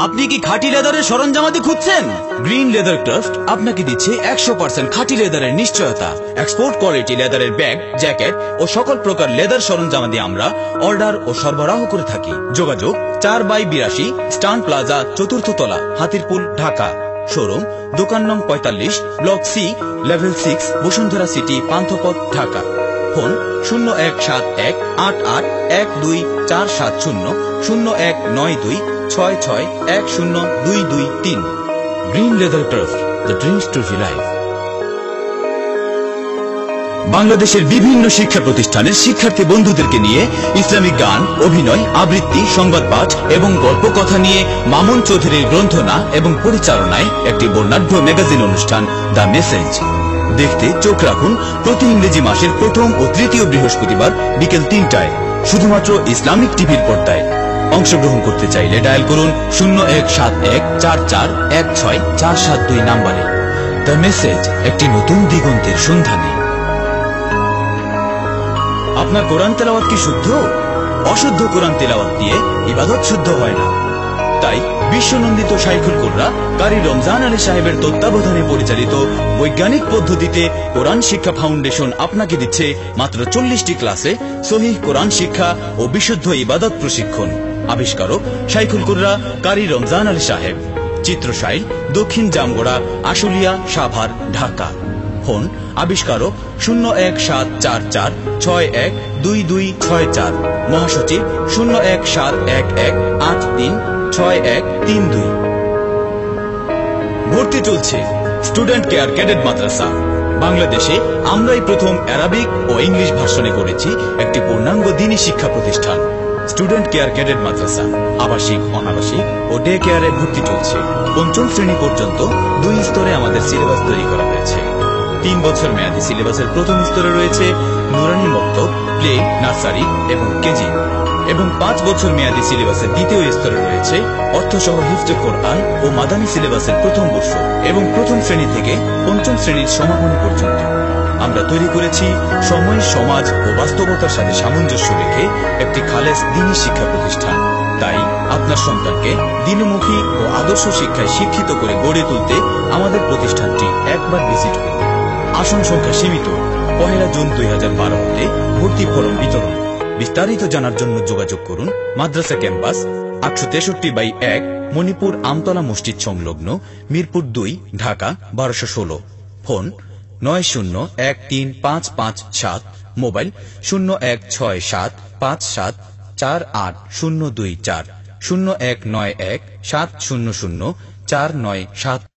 আপনি কি খাঁটি লেদারের সরঞ্জামাদি খুঁজছেন? গ্রিন লেদার ক্রাফট আপনাকে দিচ্ছে 100% খাঁটি লেদারের নিশ্চয়তা। এক্সপোর্ট কোয়ালিটি লেদারের ব্যাগ, জ্যাকেট ও সকল প্রকার লেদার সরঞ্জামাদি আমরা অর্ডার ও সরবরাহ করে থাকি। যোগাযোগ 4/82 স্টান প্লাজা, 4th তলা, হাতিরপুল, ঢাকা। শোরুম দোকান নং 45, block C, level 6, Bashundhara City, Panthapath, Dhaka. Phone 017188124770, 019266102223। Green Leather Craft, the dreams to be life. বাংলাদেশের বিভিন্ন শিক্ষা প্রতিষ্ঠানের শিক্ষার্থী বন্ধুদেরকে নিয়ে ইসলামিক গান, অভিনয়, আবৃত্তি, সংবাদ পাঠ এবং গল্প কথা নিয়ে মামুন চৌধুরীর গ্রন্থনা এবং পরিচালনায় একটি বর্ণাঢ্য ম্যাগাজিন অনুষ্ঠান দ্য মেসেজ দেখতে চোখ রাখুন প্রতি ইংরেজি মাসের প্রথম ও তৃতীয় বৃহস্পতিবার বিকেল 3টায় শুধুমাত্র ইসলামিক টিভির পর্দায়। অংশগ্রহণ করতে চাইলে ডায়াল করুন 0171441647 নাম্বারে। দ্য মেসেজ, একটি নতুন দিগন্তের সন্ধানে। আপনার কোরআন তেলাওয়াত কি শুদ্ধ? অশুদ্ধ কোরআন তেলাওয়াত দিয়ে ইবাদত শুদ্ধ হয় না। তাই বিশ্বনন্দিত শাইখুল কুররা কারি রমজান আলী সাহেবের তত্ত্বাবধানে পরিচালিত বৈজ্ঞানিক পদ্ধতিতে কোরআন শিক্ষা ফাউন্ডেশন আপনাকে দিচ্ছে মাত্র 40টি ক্লাসে সহিহ কোরআন শিক্ষা ও বিশুদ্ধ ইবাদত প্রশিক্ষণ। আবিষ্কারক শাইখুল কুররা কারি রমজান আলী সাহেব। চিত্রশাইল, দক্ষিণ জামগড়া, আশুলিয়া, সাভার, ঢাকা। ফোন আবিষ্কারক 01744612264, মহাসচিব 01711836132। ভর্তি চলছে স্টুডেন্ট কেয়ার ক্যাডেট মাদ্রাসা। বাংলাদেশে আমরাই প্রথম অ্যারাবিক ও ইংলিশ ভার্সনে করেছি একটি পূর্ণাঙ্গ দ্বীনি শিক্ষা প্রতিষ্ঠান। স্টুডেন্ট কেয়ার ক্যাডেট মাদ্রাসা আবাসিক, অনাবাসিক ও ডে কেয়ারে ভর্তি চলছে। 5ম শ্রেণী পর্যন্ত 2 স্তরে আমাদের সিলেবাস তৈরি করা হয়েছে। 3 বছর মেয়াদী সিলেবাসের প্রথম স্তরে রয়েছে নুরানি মক্তব, প্লে, নার্সারি এবং কেজি, এবং 5 বছর মেয়াদী সিলেবাসের দ্বিতীয় স্তরে রয়েছে অর্থসহ হিফজে কোরআন ও মাদানী সিলেবাসের প্রথম বর্ষ এবং প্রথম শ্রেণী থেকে 5ম শ্রেণীর সমাপনী পর্যন্ত। আমরা তৈরি করেছি সময়, সমাজ ও বাস্তবতার সাথে সামঞ্জস্য রেখে একটি খালেস দ্বীনি শিক্ষা প্রতিষ্ঠান। তাই আপনার সন্তানকে দ্বীনমুখী ও আদর্শ শিক্ষায় শিক্ষিত করে গড়ে তুলতে আমাদের প্রতিষ্ঠানটি একবার ভিজিট করুন। আসন সংখ্যা সীমিত। 1 জুন 2012 হতে ভর্তি ফরম বিতরণ। বিস্তারিত জানার জন্য যোগাযোগ করুন মাদ্রাসা ক্যাম্পাস, 863/1, মণিপুর আমতলা মসজিদ সংলগ্ন, মিরপুর 2, ঢাকা 1216। Phone 90135557, mobile 01675748024, 0191700497।